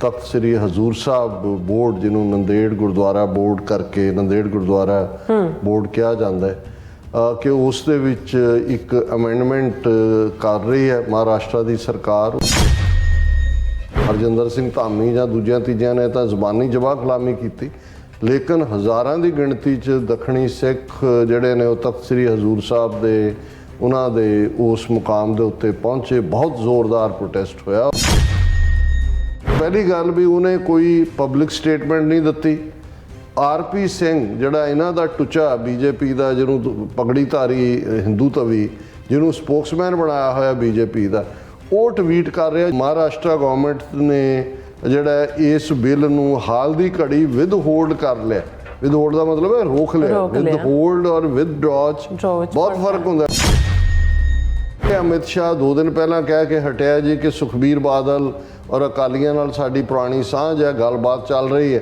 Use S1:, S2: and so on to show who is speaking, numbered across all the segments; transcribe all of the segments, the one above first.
S1: Takht Sri Hazur Sahib board ਜਿਹਨੂੰ Nanded Gurdwara board ਕਰਕੇ Nanded Gurdwara board ਕਿਹਾ ਜਾਂਦਾ ਹੈ ਕਿ ਉਸ ਦੇ ਵਿੱਚ ਇੱਕ ਅਮੈਂਡਮੈਂਟ ਕਰ ਰਹੀ ਹੈ ਮਹਾਰਾਸ਼ਟਰ ਦੀ ਸਰਕਾਰ। ਹਰਜਿੰਦਰ ਸਿੰਘ ਧਾਮੀ ਜਾਂ ਦੂਜਿਆਂ ਤੀਜਿਆਂ ਨੇ ਤਾਂ ਜ਼ੁਬਾਨੀ ਜਵਾਹ ਕਲਾਮੀ ਕੀਤੀ, ਲੇਕਿਨ ਹਜ਼ਾਰਾਂ ਦੀ ਗਿਣਤੀ 'ਚ ਦੱਖਣੀ ਸਿੱਖ ਜਿਹੜੇ ਨੇ ਉਹ ਤਖਤ ਸ੍ਰੀ ਹਜ਼ੂਰ ਸਾਹਿਬ ਦੇ ਉਹਨਾਂ ਦੇ ਉਸ ਮੁਕਾਮ ਦੇ ਉੱਤੇ ਪਹੁੰਚੇ। ਬਹੁਤ ਜ਼ੋਰਦਾਰ ਪ੍ਰੋਟੈਸਟ ਹੋਇਆ। ਪਹਿਲੀ ਗੱਲ ਵੀ ਉਹਨੇ ਕੋਈ ਪਬਲਿਕ ਸਟੇਟਮੈਂਟ ਨਹੀਂ ਦਿੱਤੀ। ਆਰਪੀ ਸਿੰਘ ਜਿਹੜਾ ਇਹਨਾਂ ਦਾ ਟੁੱਚਾ ਬੀਜੇਪੀ ਦਾ, ਜਿਹਨੂੰ ਪਗੜੀਧਾਰੀ ਹਿੰਦੂ ਤਵੀ, ਜਿਹਨੂੰ ਸਪੋਕਸਮੈਨ ਬਣਾਇਆ ਹੋਇਆ ਬੀਜੇਪੀ ਦਾ, ਉਹ ਟਵੀਟ ਕਰ ਰਿਹਾ ਮਹਾਰਾਸ਼ਟਰ ਗਵਰਨਮੈਂਟ ਨੇ ਜਿਹੜਾ ਇਸ ਬਿੱਲ ਨੂੰ ਹਾਲ ਦੀ ਘੜੀ ਵਿਦ ਹੋਲਡ ਕਰ ਲਿਆ। ਵਿਦ ਹੋਲਡ ਦਾ ਮਤਲਬ ਹੈ ਰੋਕ ਲਿਆ। ਵਿਦ ਹੋਲਡ ਔਰ ਵਿਦ ਡਰਾਅ 'ਚ ਬਹੁਤ ਫਰਕ ਹੁੰਦਾ। ਅਮਿਤ ਸ਼ਾਹ 2 ਦਿਨ ਪਹਿਲਾਂ ਕਹਿ ਕੇ ਹਟਿਆ ਜੀ ਕਿ ਸੁਖਬੀਰ ਬਾਦਲ ਔਰ ਅਕਾਲੀਆਂ ਨਾਲ ਸਾਡੀ ਪੁਰਾਣੀ ਸਾਂਝ ਹੈ, ਗੱਲਬਾਤ ਚੱਲ ਰਹੀ ਹੈ।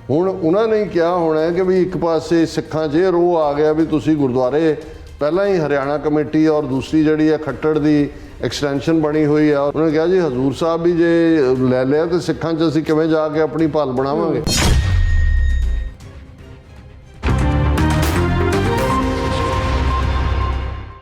S1: ਹੁਣ ਉਹਨਾਂ ਨੇ ਕਿਹਾ ਹੋਣਾ ਕਿ ਵੀ ਇੱਕ ਪਾਸੇ ਸਿੱਖਾਂ 'ਚ ਇਹ ਰੋਹ ਆ ਗਿਆ ਵੀ ਤੁਸੀਂ ਗੁਰਦੁਆਰੇ ਪਹਿਲਾਂ ਹੀ ਹਰਿਆਣਾ ਕਮੇਟੀ ਔਰ ਦੂਸਰੀ ਜਿਹੜੀ ਹੈ ਖੱਟੜ ਦੀ ਐਕਸਟੈਂਸ਼ਨ ਬਣੀ ਹੋਈ ਆ, ਉਹਨਾਂ ਨੇ ਕਿਹਾ ਜੀ ਹਜ਼ੂਰ ਸਾਹਿਬ ਵੀ ਜੇ ਲੈ ਲਿਆ ਤਾਂ ਸਿੱਖਾਂ 'ਚ ਅਸੀਂ ਕਿਵੇਂ ਜਾ ਕੇ ਆਪਣੀ ਭਲ ਬਣਾਵਾਂਗੇ।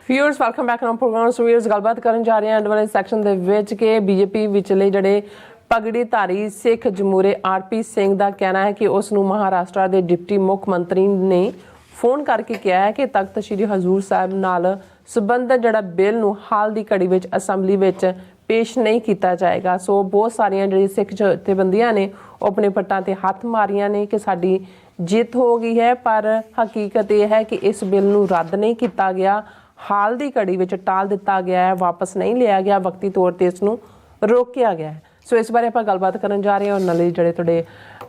S2: Viewers welcome back on programme. So viewers ਗੱਲਬਾਤ ਕਰਨ ਜਾ ਰਹੇ ਹਾਂ ਐਂਡ ਵਾਲੇ ਸੈਕਸ਼ਨ ਦੇ ਵਿੱਚ ਕਿ ਬੀਜੇਪੀ ਵਿਚਲੇ ਜਿਹੜੇ ਪਗੜੀਧਾਰੀ ਸਿੱਖ ਜਮੂਰੇ ਆਰਪੀ ਸਿੰਘ ਦਾ ਕਹਿਣਾ ਹੈ ਕਿ ਉਸ ਨੂੰ ਮਹਾਰਾਸ਼ਟਰ ਦੇ ਡਿਪਟੀ ਮੁੱਖ ਮੰਤਰੀ ਨੇ ਫੋਨ ਕਰਕੇ ਕਿਹਾ ਹੈ ਕਿ ਤਖਤ ਸ੍ਰੀ ਹਜ਼ੂਰ ਸਾਹਿਬ ਨਾਲ ਸੰਬੰਧਿਤ ਜਿਹੜਾ ਬਿੱਲ ਨੂੰ ਹਾਲ ਦੀ ਘੜੀ ਵਿੱਚ ਅਸੈਂਬਲੀ ਵਿੱਚ ਪੇਸ਼ ਨਹੀਂ ਕੀਤਾ ਜਾਏਗਾ। ਸੋ ਬਹੁਤ ਸਾਰੀਆਂ ਜਿਹੜੀ ਸਿੱਖ ਜਥੇਬੰਦੀਆਂ ਨੇ ਉਹ ਆਪਣੇ ਪੱਟਾਂ ਤੇ ਹੱਥ ਮਾਰੀਆਂ ਨੇ ਕਿ ਸਾਡੀ ਜਿੱਤ ਹੋ ਗਈ ਹੈ, ਪਰ ਹਕੀਕਤ ਇਹ ਹੈ ਕਿ ਇਸ ਬਿੱਲ ਨੂੰ ਰੱਦ ਨਹੀਂ ਕੀਤਾ ਗਿਆ, ਹਾਲ ਦੀ ਘੜੀ ਵਿੱਚ ਟਾਲ ਦਿੱਤਾ ਗਿਆ ਹੈ, ਵਾਪਸ ਨਹੀਂ ਲਿਆ ਗਿਆ, ਵਕਤੀ ਤੌਰ ਤੇ ਇਸ ਨੂੰ ਰੋਕਿਆ ਗਿਆ ਹੈ। ਸੋ ਇਸ ਬਾਰੇ ਆਪਾਂ ਗੱਲਬਾਤ ਕਰਨ ਜਾ ਰਹੇ ਹਾਂ ਔਰ ਨਾਲੇ ਜਿਹੜੇ ਤੁਹਾਡੇ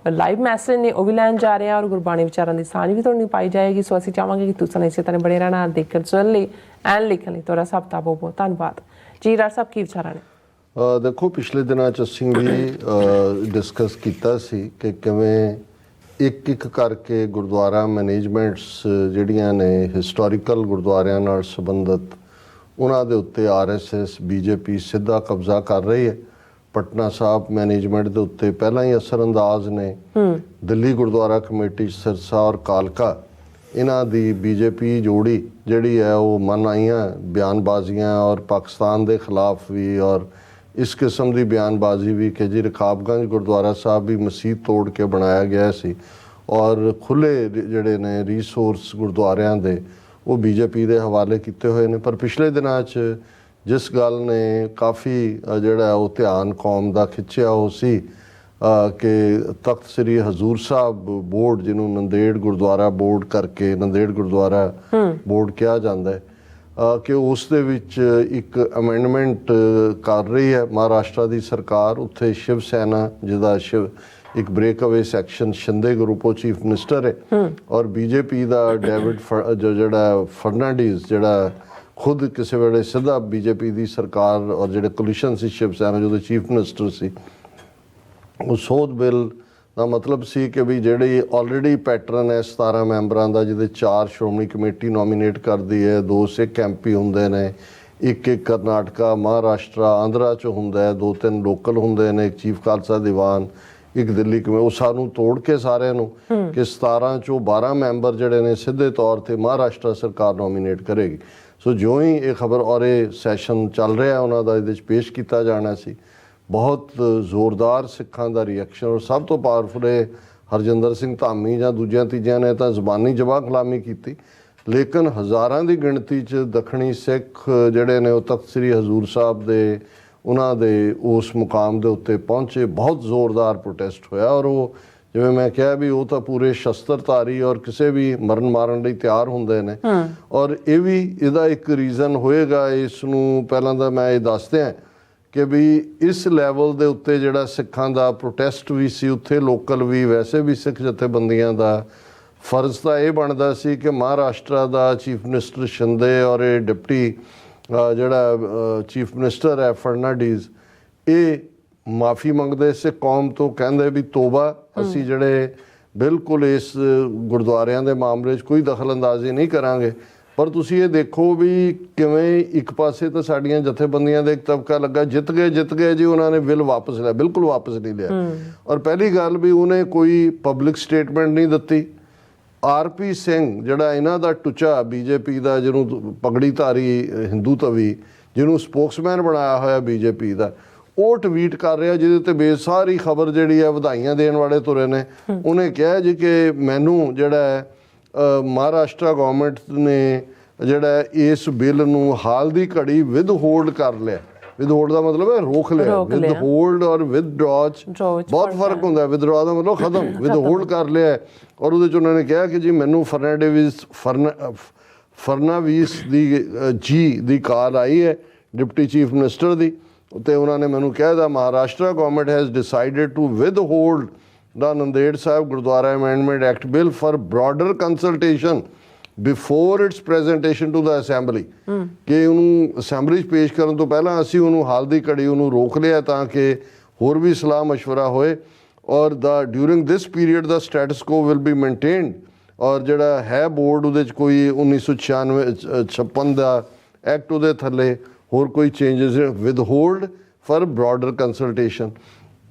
S2: ਲਾਈਵ ਮੈਸੇਜ ਨੇ ਉਹ ਵੀ ਲੈਣ ਜਾ ਰਹੇ ਹਾਂ ਔਰ ਗੁਰਬਾਣੀ ਵਿਚਾਰਾਂ ਦੀ ਸਾਂਝ ਵੀ ਤੁਹਾਨੂੰ ਪਾਈ ਜਾਏਗੀ। ਸੋ ਅਸੀਂ ਚਾਹਾਂਗੇ ਕਿ ਤੁਸੀਂ ਇਸੇ ਤਰ੍ਹਾਂ ਬਣੇ ਰਹਿਣਾ, ਦੇਖਣ ਸੁਣਨ ਲਈ ਐਂਡ ਲਿਖਣ ਲਈ ਤੁਹਾਡਾ ਸਭ ਦਾ ਬਹੁਤ ਬਹੁਤ ਧੰਨਵਾਦ ਜੀ। ਰਾਜ ਸਾਹਿਬ ਕੀ ਵਿਚਾਰਾਂ ਨੇ?
S1: ਦੇਖੋ, ਪਿਛਲੇ ਦਿਨਾਂ 'ਚ ਅਸੀਂ ਵੀ ਡਿਸਕਸ ਕੀਤਾ ਸੀ ਕਿ ਕਿਵੇਂ ਇੱਕ ਕਰਕੇ ਗੁਰਦੁਆਰਾ ਮੈਨੇਜਮੈਂਟਸ ਜਿਹੜੀਆਂ ਨੇ ਹਿਸਟੋਰੀਕਲ ਗੁਰਦੁਆਰਿਆਂ ਨਾਲ ਸੰਬੰਧਿਤ ਉਹਨਾਂ ਦੇ ਉੱਤੇ RSS BJP ਸਿੱਧਾ ਕਬਜ਼ਾ ਕਰ ਰਹੀ ਹੈ। ਪਟਨਾ ਸਾਹਿਬ ਮੈਨੇਜਮੈਂਟ ਦੇ ਉੱਤੇ ਪਹਿਲਾਂ ਹੀ ਅਸਰਅੰਦਾਜ਼ ਨੇ। ਦਿੱਲੀ ਗੁਰਦੁਆਰਾ ਕਮੇਟੀ ਸਿਰਸਾ ਔਰ ਕਾਲਕਾ, ਇਹਨਾਂ ਦੀ BJP ਜੋੜੀ ਜਿਹੜੀ ਹੈ ਉਹ ਮਨ ਆਈਆਂ ਬਿਆਨਬਾਜ਼ੀਆਂ ਔਰ ਪਾਕਿਸਤਾਨ ਦੇ ਖਿਲਾਫ ਵੀ ਔਰ ਇਸ ਕਿਸਮ ਦੀ ਬਿਆਨਬਾਜ਼ੀ ਵੀ ਕਿ ਜੀ ਰਕਾਬਗੰਜ ਗੁਰਦੁਆਰਾ ਸਾਹਿਬ ਵੀ ਮਸੀਤ ਤੋੜ ਕੇ ਬਣਾਇਆ ਗਿਆ ਸੀ ਔਰ ਖੁੱਲ੍ਹੇ ਜਿਹੜੇ ਨੇ ਰੀਸੋਰਸ ਗੁਰਦੁਆਰਿਆਂ ਦੇ ਉਹ BJP ਦੇ ਹਵਾਲੇ ਕੀਤੇ ਹੋਏ ਨੇ। ਪਰ ਪਿਛਲੇ ਦਿਨਾਂ 'ਚ ਜਿਸ ਗੱਲ ਨੇ ਕਾਫੀ ਜਿਹੜਾ ਉਹ ਧਿਆਨ ਕੌਮ ਦਾ ਖਿੱਚਿਆ ਉਹ ਸੀ ਕਿ ਤਖਤ ਸ੍ਰੀ ਹਜ਼ੂਰ ਸਾਹਿਬ ਬੋਰਡ ਜਿਹਨੂੰ ਨੰਦੇੜ ਗੁਰਦੁਆਰਾ ਬੋਰਡ ਕਰਕੇ ਨੰਦੇੜ ਗੁਰਦੁਆਰਾ ਬੋਰਡ ਕਿਹਾ ਜਾਂਦਾ ਹੈ ਕਿ ਉਸ ਦੇ ਵਿੱਚ ਇੱਕ ਅਮੈਂਡਮੈਂਟ ਕਰ ਰਹੀ ਹੈ ਮਹਾਰਾਸ਼ਟਰ ਦੀ ਸਰਕਾਰ। ਉੱਥੇ ਸ਼ਿਵ ਸੈਨਾ ਜਿਹਦਾ ਇੱਕ ਬ੍ਰੇਕ ਅਵੇ ਸੈਕਸ਼ਨ ਸ਼ਿੰਦੇ ਗਰੁੱਪ ਉਹ ਚੀਫ ਮਿਨਿਸਟਰ ਹੈ ਔਰ BJP ਦਾ ਡੇਵਿਡ ਜਿਹੜਾ ਫਰਨਾਂਡੀਜ਼ ਜਿਹੜਾ ਖੁਦ ਕਿਸੇ ਵੇਲੇ ਸਿੱਧਾ BJP ਦੀ ਸਰਕਾਰ ਔਰ ਜਿਹੜੇ ਕੋਲੀਸ਼ਨ ਸੀ ਸ਼ਿਵ ਸੈਨਾ ਜਦੋਂ ਚੀਫ ਮਿਨਿਸਟਰ ਸੀ, ਉਹ ਸੋਧ ਬਿੱਲ ਦਾ ਮਤਲਬ ਸੀ ਕਿ ਵੀ ਜਿਹੜੀ ਆਲਰੇਡੀ ਪੈਟਰਨ ਹੈ 17 ਮੈਂਬਰਾਂ ਦਾ, ਜਿਹਦੇ 4 ਸ਼੍ਰੋਮਣੀ ਕਮੇਟੀ ਨੋਮੀਨੇਟ ਕਰਦੀ ਹੈ, 2 ਸਿੱਖ MP ਹੁੰਦੇ ਨੇ, ਇੱਕ ਕਰਨਾਟਕਾ ਮਹਾਰਾਸ਼ਟਰ ਆਂਧਰਾ 'ਚ ਹੁੰਦਾ ਹੈ, 2-3 ਲੋਕਲ ਹੁੰਦੇ ਨੇ, ਇੱਕ ਚੀਫ ਖਾਲਸਾ ਦੀਵਾਨ, ਇੱਕ ਦਿੱਲੀ ਕਮੇਟੀ, ਉਹ ਸਾਨੂੰ ਤੋੜ ਕੇ ਸਾਰਿਆਂ ਨੂੰ ਕਿ 17 ਚੋਂ 12 ਮੈਂਬਰ ਜਿਹੜੇ ਨੇ ਸਿੱਧੇ ਤੌਰ ਤੇ ਮਹਾਰਾਸ਼ਟਰ ਸਰਕਾਰ ਨੋਮੀਨੇਟ ਕਰੇਗੀ। ਸੋ ਜਿਉਂ ਹੀ ਇਹ ਖਬਰ ਔਰ ਇਹ ਸੈਸ਼ਨ ਚੱਲ ਰਿਹਾ ਉਹਨਾਂ ਦਾ ਇਹਦੇ 'ਚ ਪੇਸ਼ ਕੀਤਾ ਜਾਣਾ ਸੀ, ਬਹੁਤ ਜ਼ੋਰਦਾਰ ਸਿੱਖਾਂ ਦਾ ਰਿਐਕਸ਼ਨ ਔਰ ਸਭ ਤੋਂ ਪਾਵਰਫੁਲ ਇਹ ਹਰਜਿੰਦਰ ਸਿੰਘ ਧਾਮੀ ਜਾਂ ਦੂਜਿਆਂ ਤੀਜਿਆਂ ਨੇ ਤਾਂ ਜ਼ੁਬਾਨੀ ਜਵਾਹ ਕਲਾਮੀ ਕੀਤੀ, ਲੇਕਿਨ ਹਜ਼ਾਰਾਂ ਦੀ ਗਿਣਤੀ 'ਚ ਦੱਖਣੀ ਸਿੱਖ ਜਿਹੜੇ ਨੇ ਉਹ ਤਖਤ ਸ੍ਰੀ ਹਜ਼ੂਰ ਸਾਹਿਬ ਦੇ ਉਹਨਾਂ ਦੇ ਉਸ ਮੁਕਾਮ ਦੇ ਉੱਤੇ ਪਹੁੰਚੇ। ਬਹੁਤ ਜ਼ੋਰਦਾਰ ਪ੍ਰੋਟੈਸਟ ਹੋਇਆ ਔਰ ਉਹ ਜਿਵੇਂ ਮੈਂ ਕਿਹਾ ਵੀ ਉਹ ਤਾਂ ਪੂਰੇ ਸ਼ਸਤਰਧਾਰੀ ਔਰ ਕਿਸੇ ਵੀ ਮਰਨ ਮਾਰਨ ਲਈ ਤਿਆਰ ਹੁੰਦੇ ਨੇ ਔਰ ਇਹ ਵੀ ਇਹਦਾ ਇੱਕ ਰੀਜ਼ਨ ਹੋਏਗਾ। ਇਸ ਨੂੰ ਪਹਿਲਾਂ ਤਾਂ ਮੈਂ ਇਹ ਦੱਸ ਦਿਆਂ ਕਿ ਵੀ ਇਸ ਲੈਵਲ ਦੇ ਉੱਤੇ ਜਿਹੜਾ ਸਿੱਖਾਂ ਦਾ ਪ੍ਰੋਟੈਸਟ ਵੀ ਸੀ, ਉੱਥੇ ਲੋਕਲ ਵੀ ਵੈਸੇ ਵੀ ਸਿੱਖ ਜਥੇਬੰਦੀਆਂ ਦਾ ਫਰਜ਼ ਤਾਂ ਇਹ ਬਣਦਾ ਸੀ ਕਿ ਮਹਾਰਾਸ਼ਟਰ ਦਾ ਚੀਫ ਮਿਨਿਸਟਰ ਸ਼ਿੰਦੇ ਔਰ ਇਹ ਡਿਪਟੀ ਜਿਹੜਾ ਚੀਫ ਮਿਨਿਸਟਰ ਹੈ ਫਰਨਾਂਡੀਜ਼, ਇਹ ਮਾਫੀ ਮੰਗਦੇ ਸੀ ਕੌਮ ਤੋਂ, ਕਹਿੰਦੇ ਵੀ ਤੋਬਾ, ਅਸੀਂ ਜਿਹੜੇ ਬਿਲਕੁਲ ਇਸ ਗੁਰਦੁਆਰਿਆਂ ਦੇ ਮਾਮਲੇ 'ਚ ਕੋਈ ਦਖਲ ਅੰਦਾਜ਼ੀ ਨਹੀਂ ਕਰਾਂਗੇ। ਪਰ ਤੁਸੀਂ ਇਹ ਦੇਖੋ ਵੀ ਕਿਵੇਂ ਇੱਕ ਪਾਸੇ ਤਾਂ ਸਾਡੀਆਂ ਜਥੇਬੰਦੀਆਂ ਦਾ ਇੱਕ ਤਬਕਾ ਲੱਗਾ ਜਿੱਤ ਗਏ ਜੀ, ਉਹਨਾਂ ਨੇ ਬਿੱਲ ਵਾਪਸ ਲਿਆ, ਬਿਲਕੁਲ ਵਾਪਸ ਨਹੀਂ ਲਿਆ। ਔਰ ਪਹਿਲੀ ਗੱਲ ਵੀ ਉਹਨੇ ਕੋਈ ਪਬਲਿਕ ਸਟੇਟਮੈਂਟ ਨਹੀਂ ਦਿੱਤੀ। ਆਰਪੀ ਸਿੰਘ ਜਿਹੜਾ ਇਹਨਾਂ ਦਾ ਟੁੱਚਾ ਬੀਜੇਪੀ ਦਾ, ਜਿਹਨੂੰ ਪਗੜੀਧਾਰੀ ਹਿੰਦੂ ਤਵੀ, ਜਿਹਨੂੰ ਸਪੋਕਸਮੈਨ ਬਣਾਇਆ ਹੋਇਆ ਬੀਜੇਪੀ ਦਾ, ਉਹ ਟਵੀਟ ਕਰ ਰਿਹਾ ਜਿਹਦੇ ਤੇ ਬੇਸਾਰੀ ਖਬਰ ਜਿਹੜੀ ਹੈ ਵਧਾਈਆਂ ਦੇਣ ਵਾਲੇ ਤੁਰੇ ਨੇ। ਉਹਨੇ ਕਿਹਾ ਜੀ ਕਿ ਮੈਨੂੰ ਜਿਹੜਾ ਹੈ ਮਹਾਰਾਸ਼ਟਰ ਗਵਰਨਮੈਂਟ ਨੇ ਜਿਹੜਾ ਇਸ ਬਿੱਲ ਨੂੰ ਹਾਲ ਦੀ ਘੜੀ ਵਿਦ ਹੋਲਡ ਕਰ ਲਿਆ। ਵਿਦ ਹੋਲਡ ਦਾ ਮਤਲਬ ਹੈ ਰੋਕ ਲਿਆ। ਵਿਦ ਹੋਲਡ ਔਰ ਵਿਦਡਰਾ 'ਚ ਬਹੁਤ ਫਰਕ ਹੁੰਦਾ। ਵਿਦਡਰਾ ਦਾ ਮਤਲਬ ਖਤਮ, ਵਿਦ ਹੋਲਡ ਕਰ ਲਿਆ। ਔਰ ਉਹਦੇ 'ਚ ਉਹਨਾਂ ਨੇ ਕਿਹਾ ਕਿ ਜੀ ਮੈਨੂੰ ਫਰਨਾਵੀਸ ਦੀ ਕਾਲ ਆਈ ਹੈ, ਡਿਪਟੀ ਚੀਫ ਮਿਨਿਸਟਰ ਦੀ, ਤੇ ਉਹਨਾਂ ਨੇ ਮੈਨੂੰ ਕਿਹਾ the Maharashtra government has decided to withhold the Nanded Sahib Gurdwara amendment act bill for broader consultation before its presentation to the assembly, ਕਿ ਉਹਨੂੰ ਅਸੈਂਬਲੀ 'ਚ ਪੇਸ਼ ਕਰਨ ਤੋਂ ਪਹਿਲਾਂ ਅਸੀਂ ਉਹਨੂੰ ਹਾਲ ਦੀ ਘੜੀ ਉਹਨੂੰ ਰੋਕ ਲਿਆ ਤਾਂ ਕਿ ਹੋਰ ਵੀ ਸਲਾਹ ਮਸ਼ਵਰਾ ਹੋਏ। ਔਰ ਡਿਊਰਿੰਗ ਦਿਸ ਪੀਰੀਅਡ ਦਾ ਸਟੇਟਸ ਕੋ ਵਿਲ ਬੀ ਮੇਨਟੇਨਡ। ਔਰ ਜਿਹੜਾ ਹੈ ਬੋਰਡ ਉਹਦੇ 'ਚ ਕੋਈ 1956 ਦਾ ਐਕਟ ਉਹਦੇ ਥੱਲੇ ਹੋਰ ਕੋਈ changes withhold for broader consultation.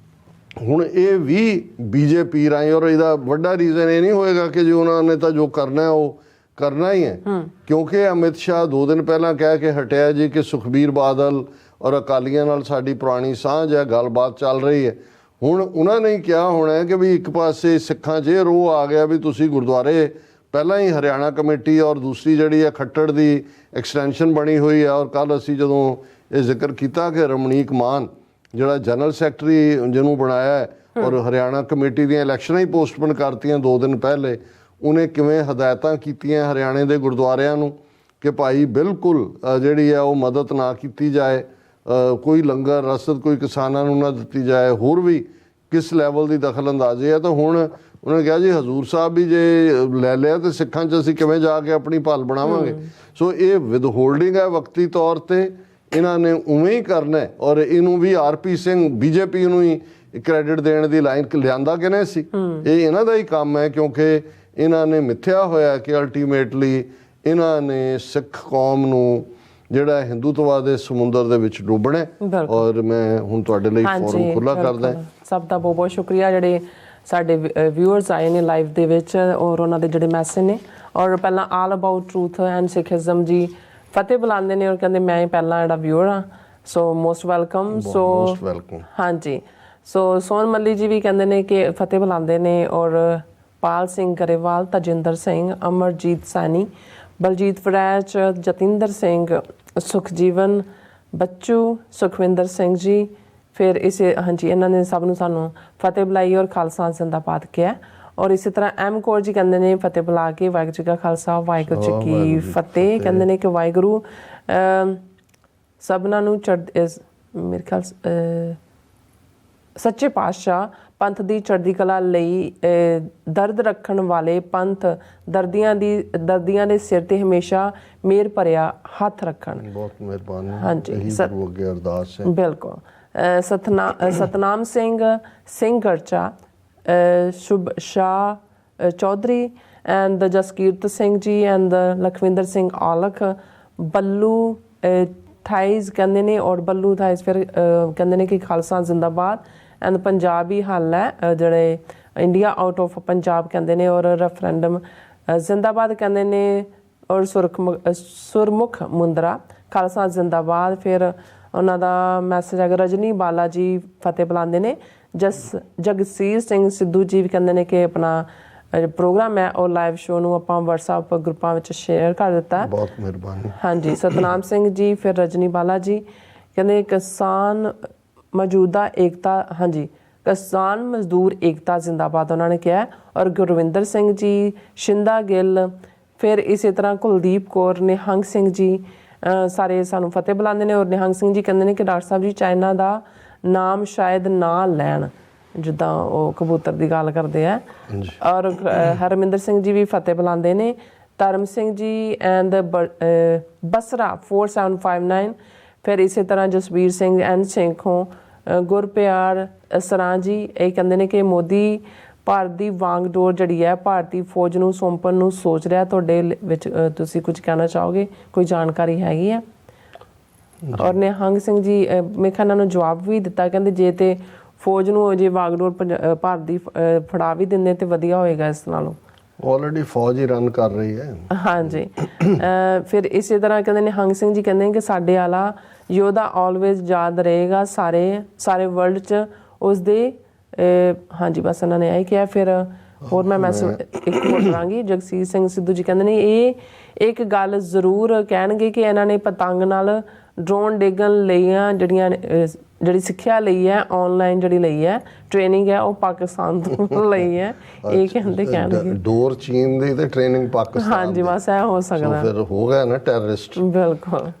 S1: ਹੁਣ ਇਹ ਵੀ ਬੀਜੇਪੀ ਰਾਹੀਂ, ਔਰ ਇਹਦਾ ਵੱਡਾ ਰੀਜ਼ਨ ਇਹ ਨਹੀਂ ਹੋਏਗਾ ਕਿ ਜੀ ਉਹਨਾਂ ਨੇ ਤਾਂ ਜੋ ਕਰਨਾ ਹੈ ਉਹ ਕਰਨਾ ਹੀ ਹੈ, ਕਿਉਂਕਿ ਅਮਿਤ ਸ਼ਾਹ 2 ਦਿਨ ਪਹਿਲਾਂ ਕਹਿ ਕੇ ਹਟਿਆ ਜੀ ਕਿ ਸੁਖਬੀਰ ਬਾਦਲ ਔਰ ਅਕਾਲੀਆਂ ਨਾਲ ਸਾਡੀ ਪੁਰਾਣੀ ਸਾਂਝ ਹੈ, ਗੱਲਬਾਤ ਚੱਲ ਰਹੀ ਹੈ। ਹੁਣ ਉਹਨਾਂ ਨੇ ਕਿਹਾ ਹੋਣਾ ਹੈ ਕਿ ਵੀ ਇੱਕ ਪਾਸੇ ਸਿੱਖਾਂ 'ਚ ਇਹ ਰੋਹ ਆ ਗਿਆ ਵੀ ਤੁਸੀਂ ਗੁਰਦੁਆਰੇ ਪਹਿਲਾਂ ਹੀ ਹਰਿਆਣਾ ਕਮੇਟੀ ਔਰ ਦੂਸਰੀ ਜਿਹੜੀ ਹੈ ਖੱਟੜ ਦੀ ਐਕਸਟੈਂਸ਼ਨ ਬਣੀ ਹੋਈ ਹੈ। ਔਰ ਕੱਲ੍ਹ ਅਸੀਂ ਜਦੋਂ ਇਹ ਜ਼ਿਕਰ ਕੀਤਾ ਕਿ ਰਮਨੀਕ ਮਾਨ ਜਿਹੜਾ ਜਨਰਲ ਸੈਕਟਰੀ ਜਿਹਨੂੰ ਬਣਾਇਆ ਹੈ ਔਰ ਹਰਿਆਣਾ ਕਮੇਟੀ ਦੀਆਂ ਇਲੈਕਸ਼ਨਾਂ ਹੀ ਪੋਸਟਪੋਨ ਕਰਤੀਆਂ 2 ਦਿਨ ਪਹਿਲੇ, ਉਹਨੇ ਕਿਵੇਂ ਹਦਾਇਤਾਂ ਕੀਤੀਆਂ ਹਰਿਆਣੇ ਦੇ ਗੁਰਦੁਆਰਿਆਂ ਨੂੰ ਕਿ ਭਾਈ ਬਿਲਕੁਲ ਜਿਹੜੀ ਹੈ ਉਹ ਮਦਦ ਨਾ ਕੀਤੀ ਜਾਏ, ਕੋਈ ਲੰਗਰ ਰਸਦ ਕੋਈ ਕਿਸਾਨਾਂ ਨੂੰ ਨਾ ਦਿੱਤੀ ਜਾਏ, ਹੋਰ ਵੀ ਕਿਸ ਲੈਵਲ ਦੀ ਦਖਲ ਅੰਦਾਜ਼ੀ ਹੈ। ਤਾਂ ਹੁਣ ਉਹਨੇ ਕਿਹਾ ਜੀ ਹਜ਼ੂਰ ਸਾਹਿਬ ਵੀ ਜੇ ਲੈ ਲਿਆ ਤਾਂ ਸਿੱਖਾਂ 'ਚ ਅਸੀਂ ਕਿਵੇਂ ਜਾ ਕੇ ਆਪਣੀ ਭਲ ਬਣਾਵਾਂਗੇ। ਸੋ ਇਹ ਵਿਦ ਹੋਲਡਿੰਗ ਹੈ ਵਕਤੀ ਤੌਰ 'ਤੇ, ਇਹਨਾਂ ਨੇ ਉਵੇਂ ਹੀ ਕਰਨਾ। ਔਰ ਇਹਨੂੰ ਵੀ ਆਰਪੀ ਸਿੰਘ ਬੀਜੇਪੀ ਨੂੰ ਹੀ ਕ੍ਰੈਡਿਟ ਦੇਣ ਦੀ ਲਾਈਨ ਲਿਆਂਦਾ ਕਿਨੇ ਸੀ, ਇਹ ਇਹਨਾਂ ਦਾ ਹੀ ਕੰਮ ਹੈ, ਕਿਉਂਕਿ ਇਹਨਾਂ ਨੇ ਮਿੱਥਿਆ ਹੋਇਆ ਕਿ ਅਲਟੀਮੇਟਲੀ ਇਹਨਾਂ ਨੇ ਸਿੱਖ ਕੌਮ ਨੂੰ ਜਿਹੜਾ ਹਿੰਦੂਤਵਾ ਦੇ ਸਮੁੰਦਰ ਦੇ ਵਿੱਚ ਡੁੱਬਣਾ। ਔਰ ਮੈਂ ਹੁਣ ਤੁਹਾਡੇ ਲਈ ਫੋਰਮ ਖੁੱਲਾ ਕਰਦਾ।
S2: ਸਭ ਦਾ ਬਹੁਤ ਬਹੁਤ ਸ਼ੁਕਰੀਆ ਜਿਹੜੇ ਸਾਡੇ ਵਿਊਅਰਸ ਆਏ ਨੇ ਲਾਈਵ ਦੇ ਵਿੱਚ ਔਰ ਉਹਨਾਂ ਦੇ ਜਿਹੜੇ ਮੈਸੇਜ ਨੇ। ਔਰ ਪਹਿਲਾਂ ਆਲ ਅਬਾਊਟ ਟਰੂਥ ਐਂਡ ਸਿੱਖਿਜ਼ਮ ਜੀ ਫਤਿਹ ਬੁਲਾਉਂਦੇ ਨੇ ਔਰ ਕਹਿੰਦੇ ਮੈਂ ਹੀ ਪਹਿਲਾਂ ਜਿਹੜਾ ਵਿਊਅਰ ਹਾਂ, ਸੋ ਮੋਸਟ ਵੈਲਕਮ। ਸੋ ਹਾਂਜੀ, ਸੋ ਸੋਨ ਮੱਲੀ ਜੀ ਵੀ ਕਹਿੰਦੇ ਨੇ ਕਿ ਫਤਿਹ ਬੁਲਾਉਂਦੇ ਨੇ। ਔਰ ਪਾਲ ਸਿੰਘ ਗਰੇਵਾਲ, ਤਜਿੰਦਰ ਸਿੰਘ, ਅਮਰਜੀਤ ਸੈਣੀ, ਬਲਜੀਤ ਫਰੈਚ, ਜਤਿੰਦਰ ਸਿੰਘ, ਸੁਖਜੀਵਨ ਬੱਚੂ, ਸੁਖਵਿੰਦਰ ਸਿੰਘ ਜੀ, ਫਿਰ ਇਸੇ ਹਾਂਜੀ ਇਹਨਾਂ ਨੇ ਸਭ ਨੂੰ ਸਾਨੂੰ ਫਤਿਹ ਬੁਲਾਈ ਔਰ ਖਾਲਸਾ ਜ਼ਿੰਦਾਬਾਦ ਕਿਹਾ। ਔਰ ਇਸੇ ਤਰ੍ਹਾਂ ਐਮ ਕੌਰ ਜੀ ਕਹਿੰਦੇ ਨੇ ਫਤਿਹ ਬੁਲਾ ਕੇ ਵਾਹਿਗੁਰੂ ਜੀ ਕਾ ਖਾਲਸਾ ਵਾਹਿਗੁਰੂ ਜੀ ਕੀ ਫਤਿਹ। ਕਹਿੰਦੇ ਨੇ ਕਿ ਵਾਹਿਗੁਰੂ ਸਭਨਾਂ ਨੂੰ ਮੇਰੇ ਖਿਆਲ ਸੱਚੇ ਪਾਤਸ਼ਾਹ ਪੰਥ ਦੀ ਚੜ੍ਹਦੀ ਕਲਾ ਲਈ ਦਰਦ ਰੱਖਣ ਵਾਲੇ ਪੰਥ ਦਰਦੀਆਂ ਦੇ ਸਿਰ ਤੇ ਹਮੇਸ਼ਾ ਮਿਹਰ ਭਰਿਆ ਹੱਥ ਰੱਖਣ।
S1: ਬਹੁਤ ਮਿਹਰਬਾਨੀ।
S2: ਹਾਂਜੀ
S1: ਅੱਗੇ ਅਰਦਾਸ ਹੈ।
S2: ਬਿਲਕੁਲ। ਸਤਨਾਮ ਸਿੰਘ ਗਰਚਾ, ਸ਼ੁਭ ਸ਼ਾਹ Chaudhary and Jaskirat Singh ji and Lakhwinder Singh Aulakh, Ballu thighs ਕਹਿੰਦੇ ਨੇ ਔਰ ਬੱਲੂ ਥਾਈਜ਼ ਫਿਰ ਕਹਿੰਦੇ ਨੇ ਕਿ ਖਾਲਸਾ ਜ਼ਿੰਦਾਬਾਦ ਐਂਡ ਪੰਜਾਬੀ ਹੱਲ ਹੈ ਜਿਹੜੇ ਇੰਡੀਆ ਆਊਟ ਆਫ ਪੰਜਾਬ ਕਹਿੰਦੇ ਨੇ ਔਰ ਰੈਫਰੈਂਡਮ ਜ਼ਿੰਦਾਬਾਦ ਕਹਿੰਦੇ ਨੇ ਔਰ ਸੁਰਮੁਖ ਮੁੰਦਰਾ ਖਾਲਸਾ ਜ਼ਿੰਦਾਬਾਦ। ਫਿਰ ਉਹਨਾਂ ਦਾ ਮੈਸੇਜ ਅਗਰ ਰਜਨੀ ਬਾਲਾ ਜੀ ਫਤਿਹ ਬੁਲਾਉਂਦੇ ਨੇ। ਜਗਸੀਰ ਸਿੰਘ ਸਿੱਧੂ ਜੀ ਵੀ ਕਹਿੰਦੇ ਨੇ ਕਿ ਆਪਣਾ ਪ੍ਰੋਗਰਾਮ ਹੈ ਉਹ ਲਾਈਵ ਸ਼ੋਅ ਨੂੰ ਆਪਾਂ ਵਟਸਐਪ ਗਰੁੱਪਾਂ ਵਿੱਚ ਸ਼ੇਅਰ ਕਰ ਦਿੱਤਾ।
S1: ਬਹੁਤ ਮਿਹਰਬਾਨੀ।
S2: ਹਾਂਜੀ, ਸਤਨਾਮ ਸਿੰਘ ਜੀ, ਫਿਰ ਰਜਨੀ ਬਾਲਾ ਜੀ ਕਹਿੰਦੇ ਕਿਸਾਨ ਮੌਜੂਦਾ ਏਕਤਾ, ਹਾਂਜੀ ਕਿਸਾਨ ਮਜ਼ਦੂਰ ਏਕਤਾ ਜ਼ਿੰਦਾਬਾਦ ਉਹਨਾਂ ਨੇ ਕਿਹਾ। ਔਰ ਗੁਰਵਿੰਦਰ ਸਿੰਘ ਜੀ, ਸ਼ਿੰਦਾ ਗਿੱਲ, ਫਿਰ ਇਸੇ ਤਰ੍ਹਾਂ ਕੁਲਦੀਪ ਕੌਰ, ਨਿਹੰਗ ਸਿੰਘ ਜੀ ਸਾਰੇ ਸਾਨੂੰ ਫਤਿਹ ਬੁਲਾਉਂਦੇ ਨੇ। ਔਰ ਨਿਹੰਗ ਸਿੰਘ ਜੀ ਕਹਿੰਦੇ ਨੇ ਕਿ ਡਾਕਟਰ ਸਾਹਿਬ ਜੀ ਚਾਈਨਾ ਦਾ ਨਾਮ ਸ਼ਾਇਦ ਨਾ ਲੈਣ, ਜਿੱਦਾਂ ਉਹ ਕਬੂਤਰ ਦੀ ਗੱਲ ਕਰਦੇ ਆ। ਔਰ ਹਰਮਿੰਦਰ ਸਿੰਘ ਜੀ ਵੀ ਫਤਿਹ ਬੁਲਾਉਂਦੇ ਨੇ। ਧਰਮ ਸਿੰਘ ਜੀ ਐਂਡ ਬਸਰਾ 4759, ਫਿਰ ਇਸੇ ਤਰ੍ਹਾਂ ਜਸਵੀਰ ਸਿੰਘ ਐਂਡ ਸਿੰਘੋਂ, ਗੁਰਪਿਆਰ ਸਰਾਂ ਜੀ ਇਹ ਕਹਿੰਦੇ ਨੇ ਕਿ ਮੋਦੀ ਭਾਰਤ ਦੀ ਵਾਂਗਡੋਰ ਜਿਹੜੀ ਹੈ ਭਾਰਤੀ ਫੌਜ ਨੂੰ ਸੌਂਪਣ ਨੂੰ ਸੋਚ ਰਿਹਾ। ਤੁਹਾਡੇ ਵਿੱਚ ਤੁਸੀਂ ਕੁਝ ਕਹਿਣਾ ਚਾਹੋਗੇ? ਕੋਈ ਜਾਣਕਾਰੀ ਹੈਗੀ ਆ? ਔਰ ਨਿਹੰਗ ਸਿੰਘ ਜੀ ਮੈਂ ਖਾਨਾ ਨੂੰ ਜਵਾਬ ਵੀ ਦਿੱਤਾ, ਕਹਿੰਦੇ ਜੇ ਤੇ ਫੌਜ ਨੂੰ ਜੇ ਵਾਂਗਡੋਰ ਭਾਰਤ ਦੀ ਫੜਾ ਵੀ ਦਿੰਦੇ ਤੇ ਵਧੀਆ ਹੋਏਗਾ ਇਸ ਨਾਲੋਂ।
S1: ਆਲਰੇਡੀ ਫੌਜ ਹੀ ਰਨ ਕਰ ਰਹੀ ਹੈ।
S2: ਹਾਂਜੀ। ਫਿਰ ਇਸੇ ਤਰ੍ਹਾਂ ਕਹਿੰਦੇ ਨਿਹੰਗ ਸਿੰਘ ਜੀ ਕਹਿੰਦੇ ਕਿ ਸਾਡੇ ਵਾਲਾ ਯੋਧਾ ਆਲਵੇਜ਼ ਯਾਦ ਰਹੇਗਾ ਸਾਰੇ ਵਰਲਡ 'ਚ ਉਸਦੇ। ਹਾਂਜੀ ਬਸ ਇਹਨਾਂ ਨੇ ਇਹ ਕਿਹਾ। ਫਿਰ ਹੋਰ ਮੈਂ ਮੈਸੇਜ ਇੱਕ ਹੋਰ ਕਰਾਂਗੀ। ਜਗਸੀਰ ਸਿੰਘ ਸਿੱਧੂ ਜੀ ਕਹਿੰਦੇ ਨੇ ਇਹ ਇੱਕ ਗੱਲ ਜ਼ਰੂਰ ਕਹਿਣਗੇ ਕਿ ਇਹਨਾਂ ਨੇ ਪਤੰਗ ਨਾਲ ਡਰੋਨ ਡੇਗਣ ਲਈਆਂ ਜਿਹੜੀ ਸਿੱਖਿਆ ਲਈ ਹੈ ਆਨਲਾਈਨ ਜਿਹੜੀ ਲਈ ਹੈ ਟ੍ਰੇਨਿੰਗ ਹੈ ਉਹ ਪਾਕਿਸਤਾਨ ਤੋਂ ਲਈ ਹੈ। ਇਹ ਕਹਿਣਗੇ
S1: ਡੋਰ ਚੀਨ ਦੀ ਤੇ ਟ੍ਰੇਨਿੰਗ ਪਾਕਿਸਤਾਨ।
S2: ਹਾਂਜੀ ਬਸ ਇਹ ਹੋ ਸਕਦਾ।
S1: ਫਿਰ ਹੋ ਗਿਆ ਨਾ ਟੈਰਰਿਸਟ।
S2: ਬਿਲਕੁਲ।